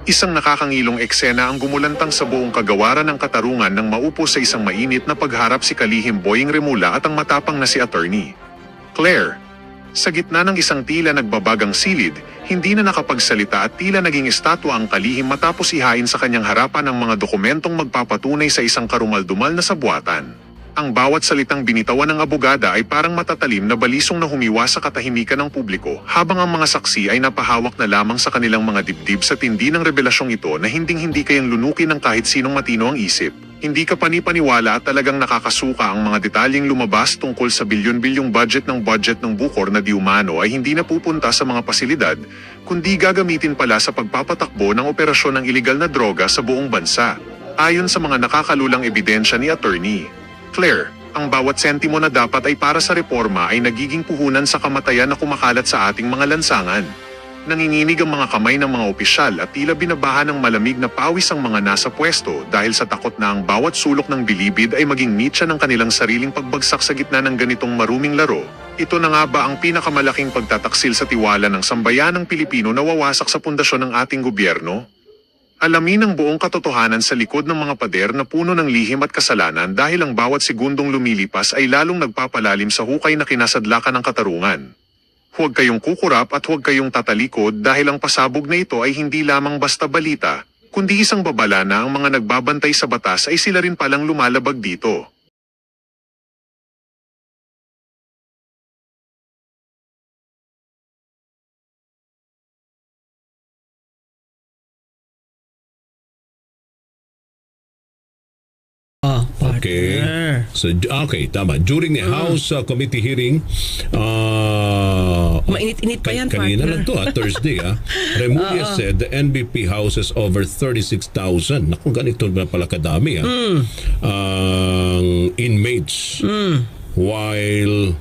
Isang nakakangilong eksena ang gumulantang sa buong kagawaran ng katarungan nang maupo sa isang mainit na pagharap si kalihim Boying Remula at ang matapang na si Attorney Claire. Sa gitna ng isang tila nagbabagang silid, hindi na nakapagsalita at tila naging estatwa ang kalihim matapos ihain sa kanyang harapan ang mga dokumentong magpapatunay sa isang karumaldumal na sabuatan. Ang bawat salitang binitawan ng abogada ay parang matatalim na balisong na humiwa sa katahimikan ng publiko, habang ang mga saksi ay napahawak na lamang sa kanilang mga dibdib sa tindi ng revelasyong ito na hinding-hindi kayang lunukin ng kahit sinong matino ang isip. Hindi ka panipaniwala at talagang nakakasuka ang mga detalyeng lumabas tungkol sa bilyon-bilyong budget ng Bucor na di umano ay hindi napupunta sa mga pasilidad, kundi gagamitin pala sa pagpapatakbo ng operasyon ng iligal na droga sa buong bansa. Ayon sa mga nakakalulang ebidensya ni Attorney Claire, ang bawat sentimo na dapat ay para sa reforma ay nagiging puhunan sa kamatayan na kumakalat sa ating mga lansangan. Nanginginig ang mga kamay ng mga opisyal at tila binabaha ng malamig na pawis ang mga nasa pwesto dahil sa takot na ang bawat sulok ng bilibid ay maging mitya ng kanilang sariling pagbagsak sa gitna ng ganitong maruming laro. Ito na nga ba ang pinakamalaking pagtataksil sa tiwala ng sambayanang Pilipino na wawasak sa pundasyon ng ating gobyerno? Alamin ang buong katotohanan sa likod ng mga pader na puno ng lihim at kasalanan dahil ang bawat segundong lumilipas ay lalong nagpapalalim sa hukay na kinasadlakan ng katarungan. Huwag kayong kukurap at huwag kayong tatalikod dahil ang pasabog na ito ay hindi lamang basta balita, kundi isang babala na ang mga nagbabantay sa batas ay sila rin palang lumalabag dito. Okay. So, okay, tama. During the House Committee hearing, Mainit-init pa yan, kanina partner. lang to, Thursday, Remulla said the NBP houses over 36,000. Naku, ganito na pala kadami, inmates. While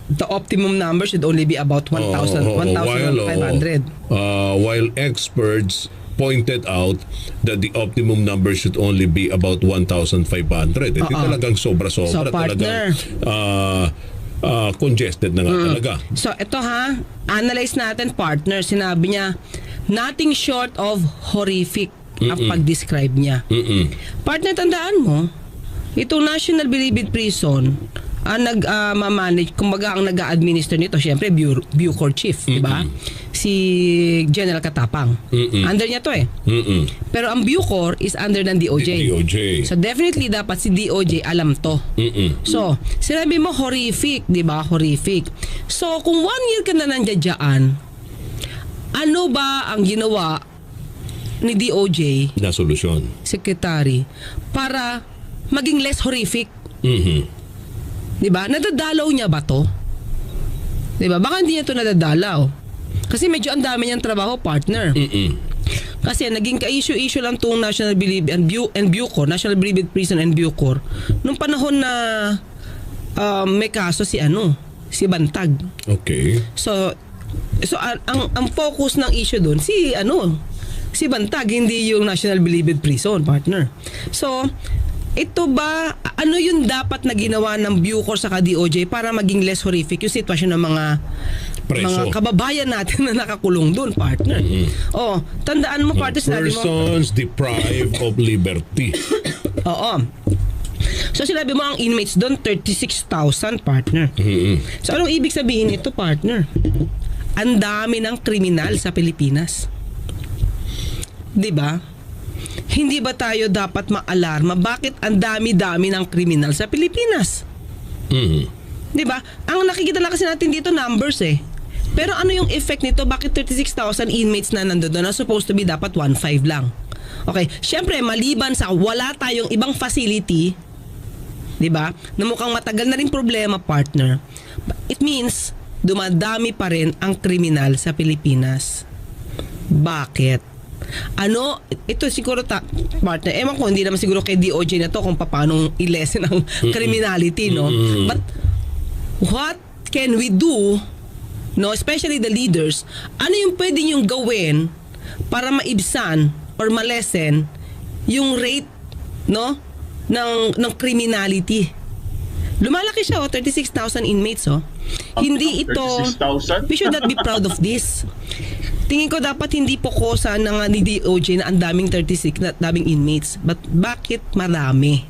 The optimum number should only be about 1,500. while experts pointed out that the optimum number should only be about 1,500. Ito talagang sobra-sobra. So, partner. Talagang congested na nga talaga. So, ito analyze natin, partner. Sinabi niya, nothing short of horrific ang pag-describe niya. Partner, tandaan mo, itong National Bilibid Prison, ang nag-manage, kumbaga ang nag-administer nito, syempre, Bucor Chief, di ba? Si General Katapang. Under niya to Pero ang Bucor is under ng DOJ. So definitely dapat si DOJ alam to. So, sinabi mo horrific, di ba? Horrific. So, kung 1 year ka na nandiyan, ano ba ang ginawa ni DOJ, Na solusyon. Secretary, para maging less horrific? Diba? Nadadalaw niya ba to? Diba? Baka hindi niya to nadadalaw. Kasi medyo ang dami niyang trabaho, partner. Kasi naging ka-issue lang itong National Bilibid and Bucor, National Bilibid Prison and Bucor, nung panahon na may kaso si Bantag. Okay. So ang focus ng issue doon si Bantag, hindi yung National Bilibid Prison, partner. So ito ba, ano yung dapat na ginawa ng Bucor sa DOJ para maging less horrific yung sitwasyon ng mga kababayan natin na nakakulong doon, partner? Tandaan mo, partner, sinabi mo, persons deprived of liberty. Oo. So sinabi mo ang inmates doon 36,000, partner. So anong ibig sabihin ito, partner? Ang dami ng kriminal sa Pilipinas. 'Di ba? Hindi ba tayo dapat maalarma bakit ang dami-dami ng kriminal sa Pilipinas? 'Di ba? Ang nakikita lang kasi natin dito numbers Pero ano yung effect nito? Bakit 36,000 inmates na nandoon na supposed to be dapat 1,500 lang? Okay, syempre maliban sa wala tayong ibang facility, 'di ba? Na mukhang matagal na rin problema, partner. It means dumadami pa rin ang kriminal sa Pilipinas. Bakit? Ito siguro partner, ewan ko, hindi naman siguro kay DOJ na to kung paano i-lessen ang criminality, no? But what can we do, no, especially the leaders, ano yung pwede niyong gawin para maibsan or malesen yung rate, no, ng criminality? Lumalaki siya, 36,000 inmates, Hindi ito, 36,000? we should not be proud of this. tingin ko dapat hindi pokosa ng ni DOJ na ang daming 36 na daming inmates. But bakit marami?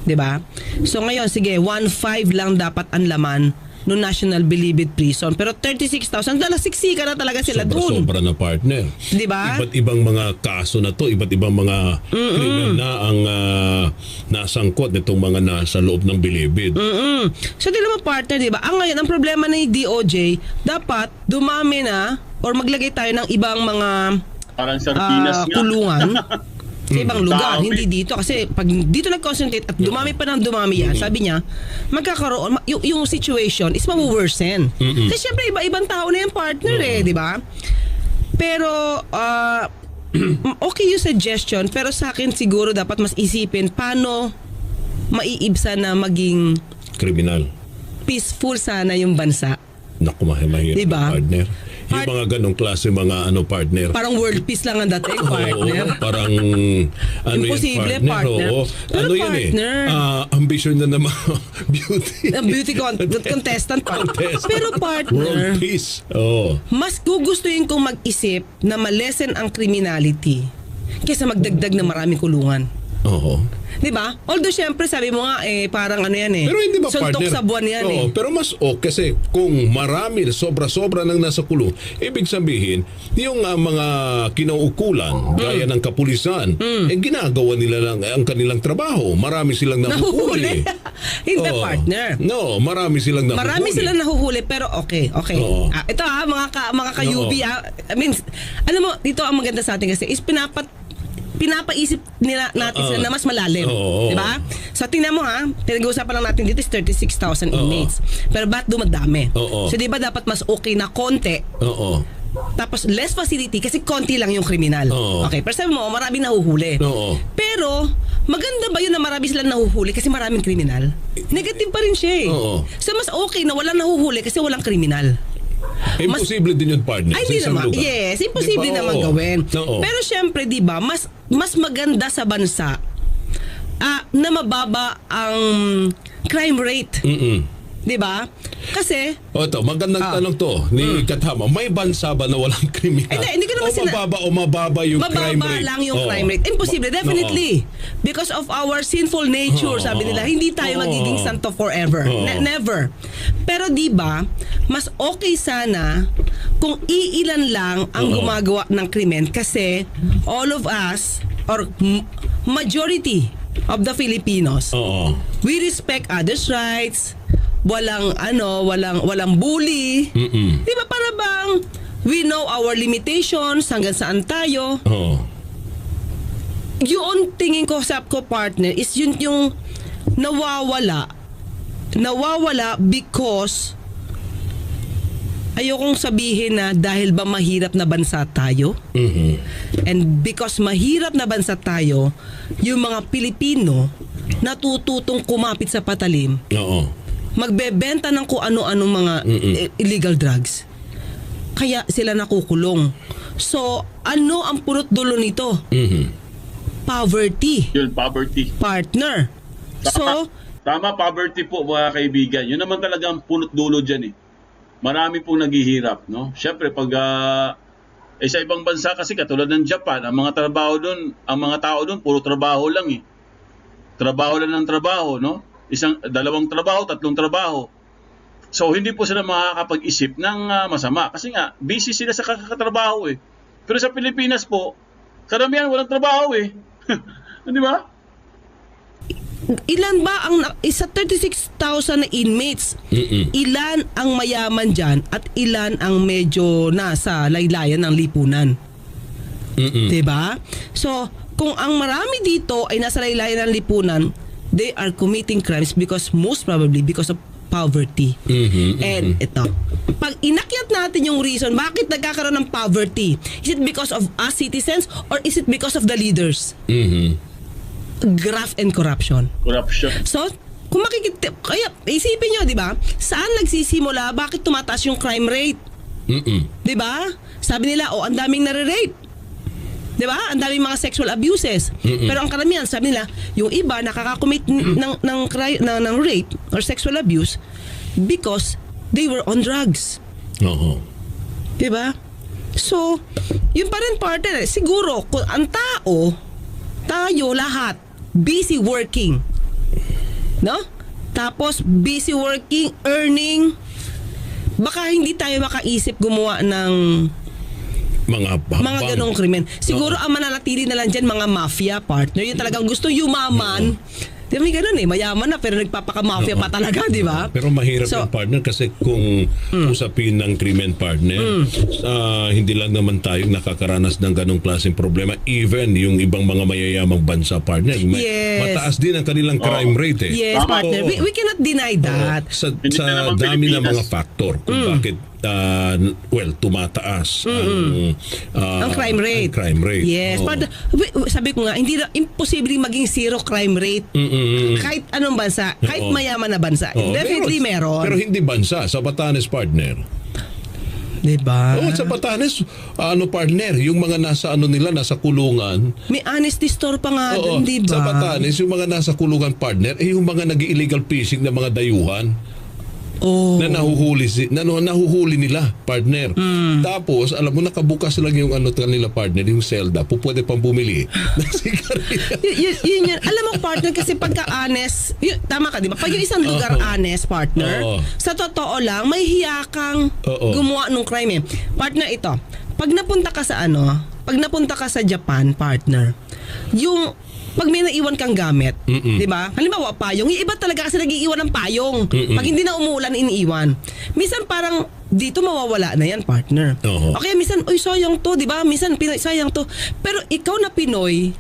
'Di ba? So ngayon, sige, 1.5 lang dapat ang laman no National Bilibid Prison. Pero 36,000, siksika na talaga sila doon. Sobra na, partner. Di ba? Iba't ibang mga kaso na to, iba't ibang mga krimen na ang nasangkot nitong mga nasa loob ng bilibid. So di naman, partner, di ba? Ang ngayon, ang problema ng DOJ, dapat dumami na or maglagay tayo ng ibang mga Parang sardinas nga. kulungan sa ibang lugar, Dami. hindi dito. Kasi pag dito nag-concentrate at dumami pa ng dumami yan, sabi niya, magkakaroon, yung situation is mawu-worsen. Kasi syempre, iba-ibang tao na yung partner di ba? Pero, okay yung suggestion, pero sa akin siguro dapat mas isipin paano maiibsan na maging Kriminal. peaceful sana yung bansa. Naku, mahirap, Diba? partner. Yung mga ganong klase mga partner. Parang world peace lang ang dating, partner. Oo, parang Imposible, yan, partner. Oo. Pero partner, ambisyon na naman beauty. ang beauty contestant pa. Pero partner, World peace. Oo. mas gugustuhin kong mag-isip na malesen ang criminality kaysa magdagdag na maraming kulungan. Oo. Di ba? Although syempre sabi mo nga parang ano yan Pero hindi ba, suntok partner? sa buwan yan Oo, pero mas kasi kung marami, sobra-sobra nang nasa kulong, ibig sabihin, yung mga kinauukulan, gaya ng kapulisan, ginagawa nila lang ang kanilang trabaho. Marami silang nahuhuli. Hindi, Oo. partner. No, marami silang nahuhuli. Marami silang nahuhuli pero okay. Oo. Ito mga ka-UB I mean, alam mo, dito ang maganda sa atin kasi is pinapaisip natin sila na mas malalim. Oo. Di ba? So, tingnan mo pinag-uusapan lang natin dito is 36,000 inmates. Pero ba't dumadami? Oo. So, di ba dapat mas okay na konti? Oo. Tapos, less facility kasi konti lang yung kriminal. Oo. Okay, pero sabi mo, maraming nahuhuli. Oo. Pero, maganda ba yun na marami silang nahuhuli kasi maraming kriminal? Negative pa rin siya Oo. So, mas okay na walang nahuhuli kasi walang kriminal. Imposible din yun, partner. Ay, sa di isang naman. lugar. Yes, imposible Di ba? naman Oo. gawin. Oo. Pero syempre, di ba, mas maganda sa bansa na mababa ang crime rate. Di ba? Kasi, Ito, magandang tanong to ni Kathama. May bansa ba na walang kriminal? Hindi ko naman o mababa yung crime mababa rate? lang yung Oo. crime rate. Imposible, definitely. Because of our sinful nature, sabi nila, hindi tayo magiging santo forever. Never. Pero di ba, mas okay sana kung iilan lang ang gumagawa ng krimen kasi all of us or majority of the Filipinos, Oo. we respect others' rights. Walang bully. Di ba para bang we know our limitations, hanggang saan tayo. Oo. Yun tingin ko sa partner is yun yung nawawala because ayokong sabihin na dahil ba mahirap na bansa tayo. And because mahirap na bansa tayo, yung mga Pilipino natututong kumapit sa patalim, Oo. magbebenta ng kung ano-anong mga illegal drugs. Kaya sila nakukulong. So, ano ang punot dulo nito? Poverty. Yun, poverty. Partner. So, Tama, poverty po mga kaibigan. Yun naman talaga ang punot dulo dyan Marami pong naghihirap, no? Siyempre, pag sa ibang bansa kasi katulad ng Japan, ang mga tao doon, puro trabaho lang Trabaho lang ng trabaho, no? Dalawang trabaho, tatlong trabaho. So, hindi po sila makakapag-isip ng masama. Kasi nga, busy sila sa kakatrabaho Pero sa Pilipinas po, karamihan walang trabaho Di ba? ilan ba ang isa 36,000 na inmates? Ilan ang mayaman dyan at ilan ang medyo nasa laylayan ng lipunan? Diba? So, kung ang marami dito ay nasa laylayan ng lipunan, they are committing crimes most probably because of poverty. And ito, pag inakyat natin yung reason bakit nagkakaroon ng poverty, is it because of us citizens or is it because of the leaders? Graft and corruption. Corruption. So, kung kaya isipin nyo, di ba? Saan nagsisimula? Bakit tumataas yung crime rate? Di ba? Sabi nila, ang daming nare-rape. Di ba? Ang daming mga sexual abuses. Pero ang karamihan, sabi nila, yung iba nakakakommit ng rape or sexual abuse because they were on drugs. Oo. Di ba? So, yun pa rin partner. Siguro, kung ang tayo lahat, busy working. No? Tapos, busy working, earning. Baka hindi tayo makaisip gumawa ng mga ganong krimen. Siguro ang mananatili na lang dyan mga mafia partner. Yung talagang gusto yumaman. Di ba may ganun mayaman na pero nagpapaka-mafia pa talaga, di ba? Pero mahirap yung partner kasi kung usapin ng krimen partner, hindi lang naman tayo nakakaranas ng ganong klaseng problema. Even yung ibang mga mayayamang bansa partner, mataas din ang kanilang crime rate. Yes, partner. We cannot deny that. Sa dami ng mga factor kung bakit tumataas ang crime rate. Yes. But, sabi ko nga, hindi na imposible maging zero crime rate. Kahit anong bansa, kahit mayaman na bansa. Definitely meron. Pero hindi bansa, sa Batanes partner. Diba? Sa Batanes, partner, yung mga nasa nasa kulungan. May honesty store pa nga dun, diba? Sa Batanes, yung mga nasa kulungan partner, yung mga nag-illegal fishing na mga dayuhan. Na nahuhuli nila partner. Tapos alam mo nakabukas lang yung kanila partner, yung selda, pwede pang bumili ng sigarilyo. yun. Alam mo partner, kasi pagka honest, tama ka di ba? Pag yung isang lugar honest partner, sa totoo lang may hiya kang gumawa ng crime partner. Ito, pag napunta ka sa Japan partner, pag may naiwan kang gamit, di ba? Halimbawa, payong. Yung iba talaga kasi nag-iiwan ng payong. Pag hindi na umuulan, iniiwan. Minsan parang dito mawawala na yan, partner. Okay, minsan, sayang to, di ba? Minsan, sayang to. Pero ikaw na Pinoy,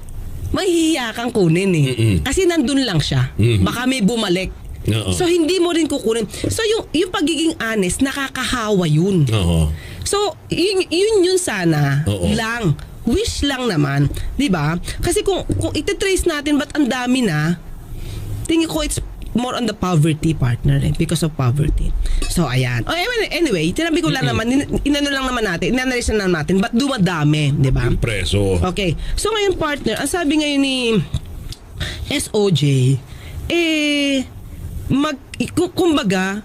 may hihiya kang kunin Kasi nandun lang siya. Baka may bumalik. So, hindi mo rin kukunin. So, yung pagiging honest, nakakahawa yun. So, yun sana lang. Wish lang naman, 'di ba? Kasi kung ite-trace natin ba't ang dami na, tingin ko it's more on the poverty partner because of poverty. So ayan. Anyway, tinabi ko lang naman, inanalize na natin ba't dumadami, 'di ba? Preso. Okay. So ngayon partner, ang sabi ngayon ni SOJ kumbaga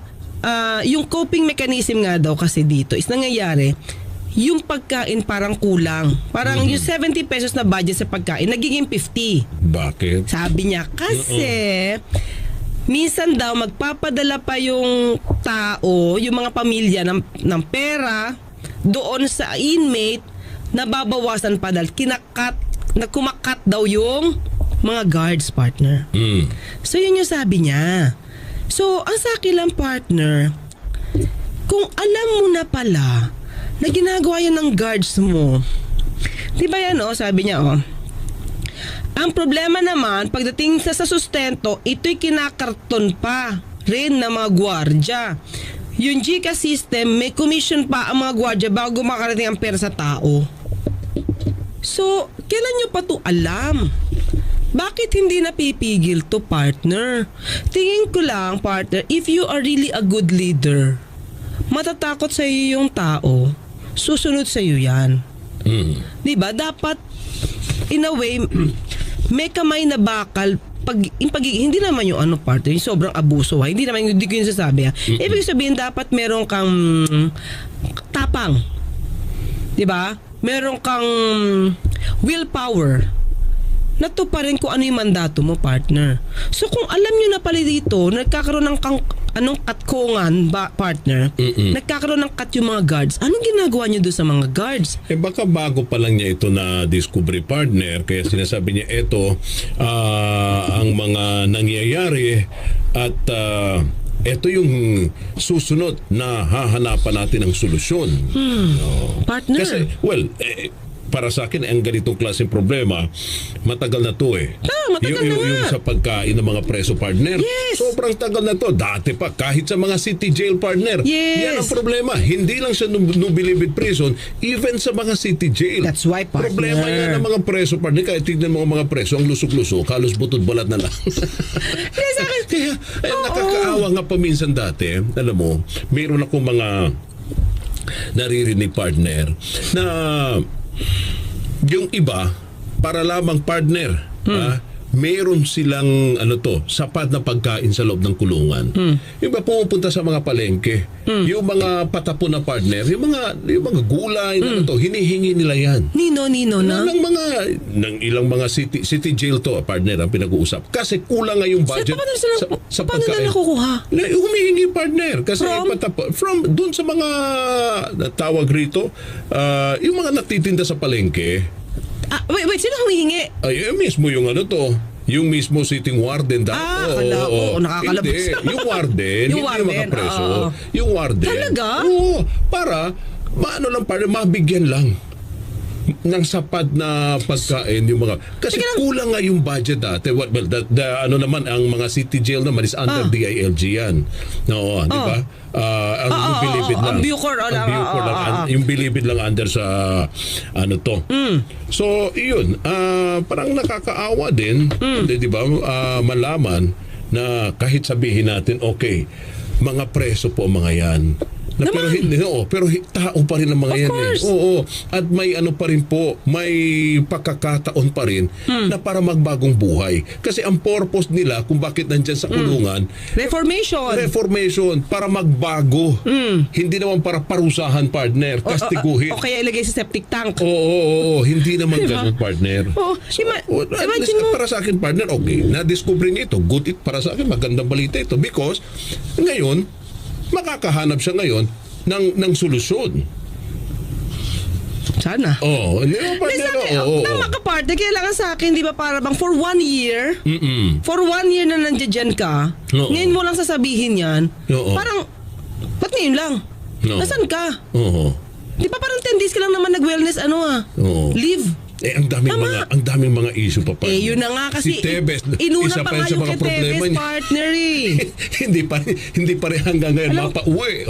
yung coping mechanism nga daw kasi dito is nangyayari yung pagkain parang kulang. Parang yung 70 pesos na budget sa pagkain, nagiging 50. Bakit? Sabi niya, kasi minsan daw magpapadala pa yung tao, yung mga pamilya ng pera doon sa inmate, nababawasan pa dahil kumakat daw yung mga guards partner. So yun yung sabi niya. So ang sa akin lang partner, kung alam mo na pala na ginagawa yan ng guards mo. Diba yan sabi niya ang problema naman, pagdating sa sustento, ito'y kinakarton pa rin ng mga gwardya. Yung GCash system, may commission pa ang mga gwardya bago makarating ang pera sa tao. So, kailan nyo pa to alam? Bakit hindi napipigil to partner? Tingin ko lang partner, if you are really a good leader, matatakot sa iyo yung tao, susunod sa iyo yan. Diba? Dapat, in a way, may kamay na bakal hindi naman yung partner, yung sobrang abuso hindi ko yung sasabi Ibig sabihin, dapat meron kang tapang. Diba? Meron kang willpower na to pa rin kung ano yung mandato mo, partner. So kung alam nyo na pala dito, nagkakaroon ng katkongan partner, nagkakaroon ng cut yung mga guards, anong ginagawa nyo doon sa mga guards? Baka bago pa lang niya ito na discovery partner, kaya sinasabi niya ito ang mga nangyayari at ito yung susunod na hahanapan natin ng solusyon. Partner. Kasi, para sa akin, ang ganitong klaseng problema, matagal na to matagal na nga. Yung sa pagkain ng mga preso partner, sobrang tagal na to. Dati pa, kahit sa mga city jail partner. Yan ang problema. Hindi lang sa Nubilibid prison, even sa mga city jail. That's why, partner. Problema yan ng mga preso partner. Kaya tignan mo mga preso, ang lusok-lusok, halos butod balat na lang. Kaya, nakakaawa nga paminsan dati, alam mo, mayroon akong mga naririnig partner na yung iba para lamang partner meron silang sapat na pagkain sa loob ng kulungan. Yung ba pumupunta sa mga palengke, yung mga patapon na partner, yung mga gulay na hinihingi nila yan. Nino na. Ng ilang mga city jail to, partner, ang pinag-uusap. Kasi kulang nga yung budget sa paano pagkain. na nakukuha? Humihingi, partner. Kasi from dun sa mga tawag rito, yung mga natitinda sa palengke, Wait, sino humihingi? ay mismo yung yung mismo sitting warden akala ko, nakakalabas Hindi, na. yung warden, Yung hindi warden, yung mga preso. oo. Yung warden. Talaga? Oo, para mabigyan lang ng sapat na pagkain yung mga kasi kulang nga yung budget dati. Naman ang mga city jail naman is under DILG yan. Oo, di ba? Yung bilibid lang. Ang Bucor, yung bilibid lang under sa So, yun, parang nakakaawa din, di ba? Malaman na kahit sabihin natin, okay, mga preso po mga yan. Pero tao pa rin ang mga yan eh. Oo. At may pa rin po, may pagkakataon pa rin na para magbagong buhay. Kasi ang purpose nila kung bakit nandyan sa kulungan, reformation, para magbago. Hindi naman para parusahan, partner, kastiguhin. O kaya ilagay sa septic tank. Oo. Hindi naman ganun, partner. Imagine mo. Para sa akin, partner, okay, na-discover niya ito. Good para sa akin, magandang balita ito. Because, ngayon, makakahanap siya ngayon ng solusyon. Sana. Hindi mo partner. Tama ka, partner. Kailangan sa akin, di ba, para bang for 1 year, for 1 year na nandiyan ka, ngayon mo lang sasabihin yan, parang, ba't ngayon lang? Nasaan ka? Di ba parang 10 days ka lang naman nag-wellness, leave. Ang daming mga issue pa. Yun na nga kasi si Tebes, inuna isa pa nga yung kay Tebes, partner hindi pa rin hanggang ngayon mapauwi.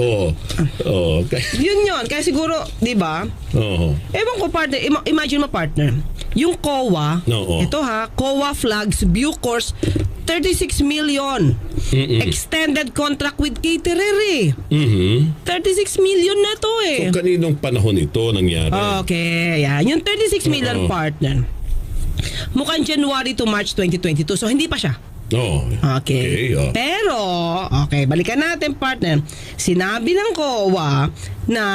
Yun. Kaya siguro, di ba? Ewan ko, partner, imagine mo, partner, yung COA, ito COA flags, Bucors, 36 million. Extended contract with caterer 36 million na to So, kaninong panahon ito nangyari? Okay, yan. Yung 36 million, partner, mukhang January to March 2022. So, hindi pa siya. Okay. Pero, balikan natin, partner. Sinabi ng COA na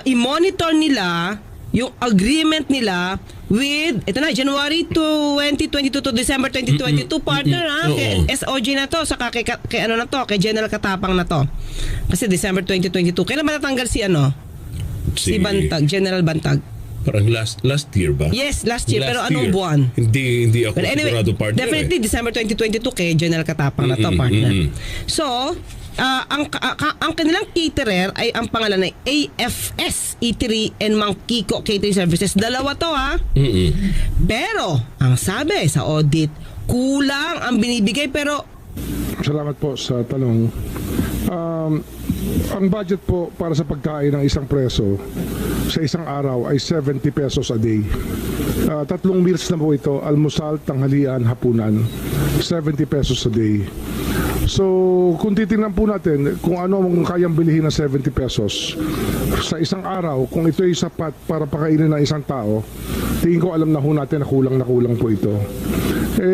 i-monitor nila yung agreement nila with, ito na, January 2022 to December 2022, partner, kay SOG na to, saka kay General Katapang na to. Kasi December 2022. Kailan matatanggal si Bantag, General Bantag? Parang last year ba? Yes, last year. Pero anong buwan? Hindi ako sigurado, partner. Definitely, December 2022 kay General Katapang na to, partner. So, ang kanilang caterer ay ang pangalan ay AFS Eatery and Mang Kiko Catering Services. Dalawa to Pero ang sabi sa audit, kulang ang binibigay. Pero salamat po sa tanong. Ang budget po para sa pagkain ng isang preso sa isang araw ay 70 pesos a day. 3 meals na po ito, almusal, tanghalian, hapunan. 70 pesos a day. So, kung titingnan po natin kung ano ang kayang bilihin ng 70 pesos sa isang araw, kung ito ay sapat para pakainin ng isang tao, tingin ko alam na ho natin na kulang po ito.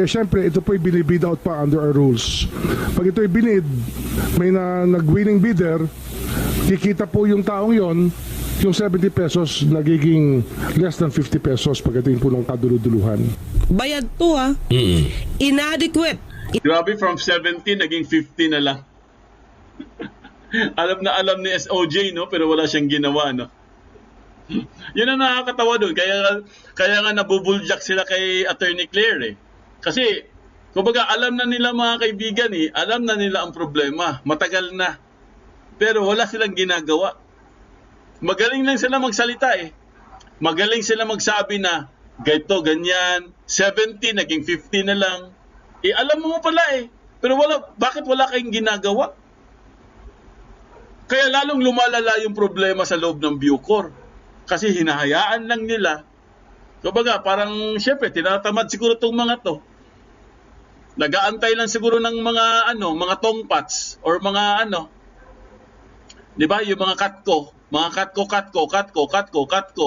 Siyempre, ito po ay binibid out pa under our rules. Pag ito ay binid, may nag-winning bidder, kikita po yung taong yon, yung 70 pesos nagiging less than 50 pesos pagdating po ng kaduluduluhan. Bayad to inadequate. Grabe, from 70 naging 50 na lang. alam ni SOJ, no? Pero wala siyang ginawa, no? Yun ang nakakatawa doon. Kaya nga nabubuljak sila kay Attorney Claire, Kasi, kumbaga, alam na nila mga kaibigan, alam na nila ang problema. Matagal na. Pero wala silang ginagawa. Magaling lang sila magsalita, Magaling sila magsabi na, ganito, ganyan, 70, naging 50 na lang. Alam mo pala Pero bakit wala kayong ginagawa? Kaya lalong lumalala yung problema sa loob ng Bucor. Kasi hinahayaan lang nila. Kumbaga, parang syempre, tinatamad siguro itong mga to. Nag-aantay lang siguro ng mga mga tongpats or mga di ba, yung mga katko. Mga katko.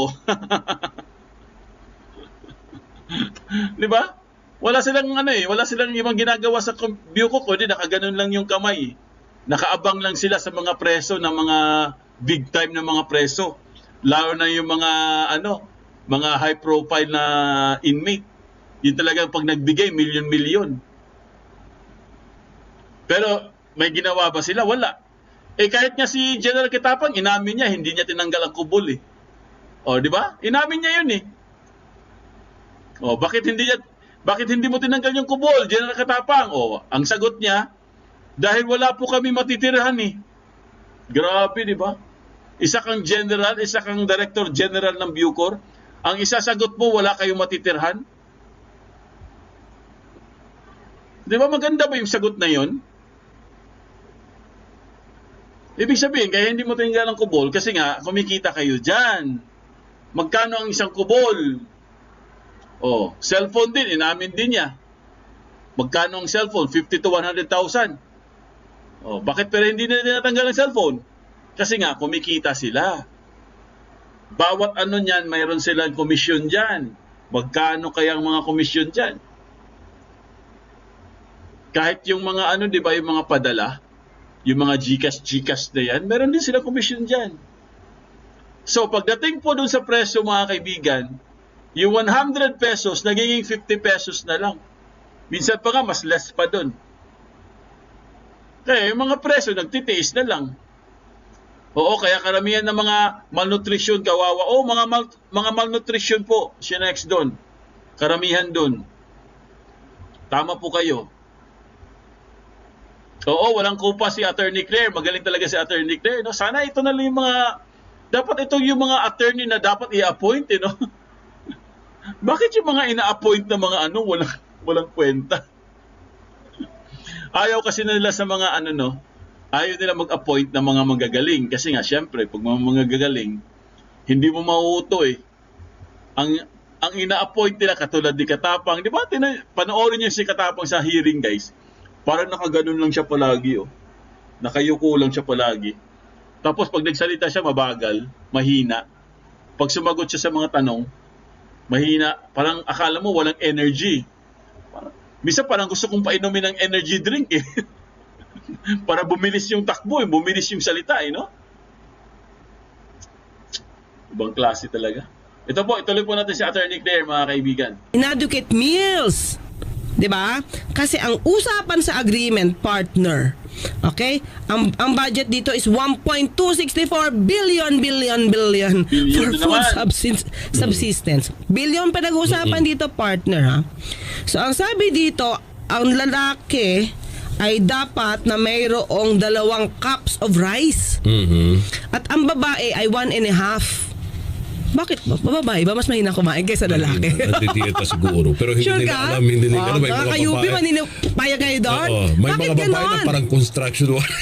Di ba? Wala silang wala silang ibang ginagawa sa Bucor, kundi nakaganon lang yung kamay. Nakaabang lang sila sa mga preso, ng mga big time na mga preso. Lalo na yung mga mga high profile na inmate. Yun talagang pag nagbigay, milyon-milyon. Pero may ginawa ba sila? Wala. Kahit nga si General Kitapang, inamin niya, hindi niya tinanggal ang kubol eh. O, di ba? Inamin niya yun eh. O, bakit hindi mo tinanggal yung kubol, General Kitapang? O, ang sagot niya, dahil wala po kami matitirahan eh. Grabe, di ba? Isa kang general, isa kang director general ng Bucor. Ang isa sagot mo, wala kayong matitirahan. Di ba maganda ba yung sagot na yon? Ibig sabihin, kaya hindi mo tinanggal ang kubol kasi nga, kumikita kayo dyan. Magkano ang isang kubol? Oh, cellphone din, inamin din niya. Magkano ang cellphone? 50 to 100,000. Oh, bakit pero hindi na tinatanggal ang cellphone? Kasi nga, kumikita sila. Bawat niyan, mayroon silang komisyon dyan. Magkano kaya ang mga komisyon dyan? Kahit yung mga di ba, yung mga padala, yung mga GCash na yan, meron din sila komisyon dyan. So, pagdating po dun sa presyo, mga kaibigan, yung 100 pesos, nagiging 50 pesos na lang. Minsan pa nga, mas less pa dun. Kaya yung mga presyo, nagtitiis na lang. Oo, kaya karamihan ng mga malnutrition, kawawa. Oo, mga malnutrition po, sinex dun. Karamihan dun. Tama po kayo. Oo, walang kupa si Attorney Claire. Magaling talaga si Attorney Claire. No? Sana ito na lang yung mga... Dapat ito yung mga attorney na dapat i-appoint. No? Bakit yung mga ina-appoint na mga walang kwenta? Ayaw kasi nila sa mga ayaw nila mag-appoint ng mga magagaling. Kasi nga, syempre, pag mga magagaling, hindi mo mauuto eh. Ang ina-appoint nila katulad ni Katapang. Di ba? Panoorin niyo si Katapang sa hearing, guys. Parang nakaganon lang siya palagi, oh. Nakayuko lang siya palagi. Tapos pag nagsalita siya, mabagal, mahina. Pag sumagot siya sa mga tanong, mahina. Parang akala mo walang energy. Minsan parang gusto kong painumin ng energy drink, eh. Para bumilis yung takbo, eh. Bumilis yung salita, eh, no? Ibang klase talaga. Ito po, ituloy po natin si Attorney Claire, mga kaibigan. Inadequate meals. 'Di ba? Kasi ang usapan sa agreement, partner, okay? Ang budget dito is 1.264 billion for food subsistence. Billion pa nag-uusapan dito, partner, ha? So ang sabi dito, ang lalaki ay dapat na mayroong 2 cups of rice. At ang babae ay 1.5. Bakit ba? Babae ba? Mas mahina kumain kaysa lalaki. Nanditiyeta siguro. Pero hindi Sure nila ka? alam. Hindi nila alam. May mga Kakayupi, babae. payag kayo doon? Oo, may Bakit mga babae ganon? na parang construction worker.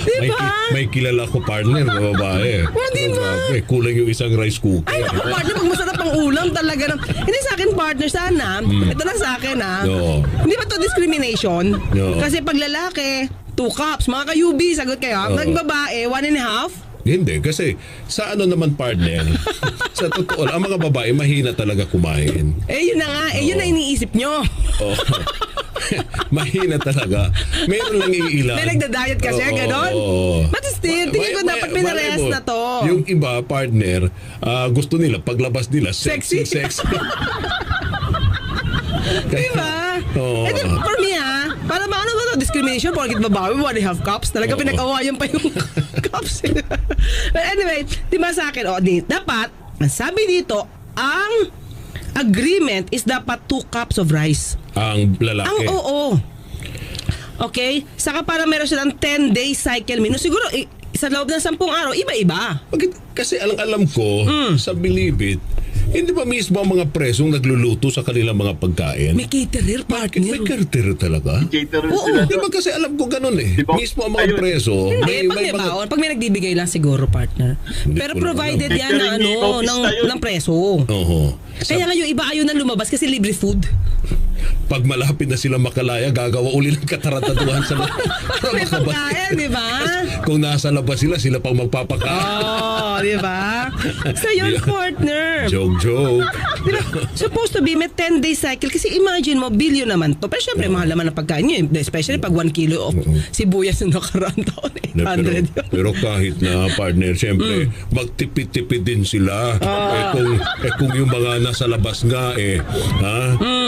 Diba? May kilala ko partner na babae. Diba? Grabe, kulang yung isang rice cooker. Ay, ako, partner, pag masarap ang ulam talaga. Hindi sa akin, partner, sana. Ito lang sa akin, ha? Oo. Hindi ba to discrimination? Oo. Kasi pag lalaki, 2 cups. Mga kayubi, sagot kayo. Oo. Pag babae, 1.5. Hindi, kasi sa naman partner, sa totoo, ang mga babae mahina talaga kumain. Yun na nga. Yun na iniisip nyo. Oh. Mahina talaga. Meron lang iilan. May nagda-diet kasi, ganon? But still, tingin ko dapat pinarehas na to. Yung iba, partner, gusto nila, paglabas nila, sexy. Diba? Oo. For me, para maano ba ito? Discrimination, porkit babae, 1.5 cups. Talaga Oo. pinag-awayan pa yung cups. But anyway, diba sa akin, dapat, ang sabi dito, ang agreement is dapat 2 cups of rice. Ang lalaki. Oo. Okay? Saka para meron silang 10-day cycle menu. Siguro, sa loob ng 10 araw, iba-iba. Kasi alam ko, sa Bilibid, hindi ba mismo ang mga presong nagluluto sa kanilang mga pagkain? May caterer, partner. May caterer talaga? Caterer Oo. sila. Di ba kasi alam ko ganun eh. Di ba? Mismo ang mga Ayun. preso, Hindi, pag may baon, pag may nagbibigay lang siguro, partner. Hindi Pero ko lang provided alam. yan na Catering office tayo. ng preso. Oo. Kaya nga yung iba ayaw na lumabas kasi libre food. pag malapit na sila makalaya, gagawa uli ng katarataduhan sa mga para May makabalik. pagkain, di ba? Kung nasa labas sila pang magpapakain. Oh, di ba? So yun, partner. Joke. Di ba? Supposed to be may 10-day cycle. Kasi imagine mo, billion naman to. Pero syempre, mahal naman ang pagkain nyo. Especially pag 1 kilo of sibuyas na nakaraan taon. Pero 800 yun. kahit na partner, siyempre, magtipid-tipid din sila. Kung yung mga nasa labas nga,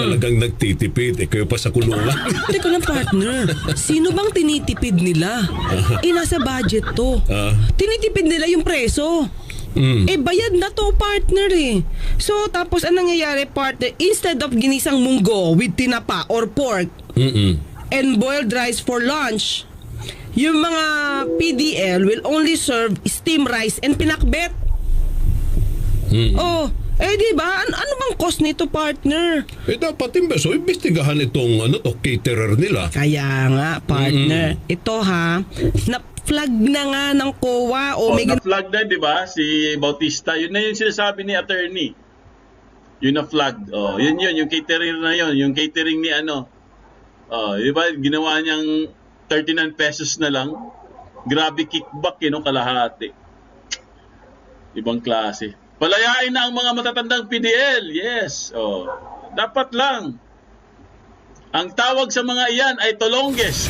talagang nagtitipid. Kayo pa sa kulungan. Teka lang, partner. Sino bang tinitipid nila? Nasa budget to. Tinitipid nila yung preso. Bayad na to, partner eh. So, tapos ang nangyayari, partner, instead of ginisang munggo with tinapa or pork and boiled rice for lunch, yung mga PDL will only serve steamed rice and pinakbet. Di ba? Ano bang cost nito, partner? Dapat imbestigahan itong caterer nila. Kaya nga, partner. Ito na-flag na nga ng COA o may Na-flag na, di ba? Si Bautista. Yun na yung sinasabi ni attorney. Yun na-flag. Yun, yung catering na yun. Yung catering ni di ba? Ginawa niyang 39 pesos na lang. Grabe kickback, kalahati. Ibang klase. Palayain na ang mga matatandang PDL. Yes. Dapat lang. Ang tawag sa mga iyan ay tolongges.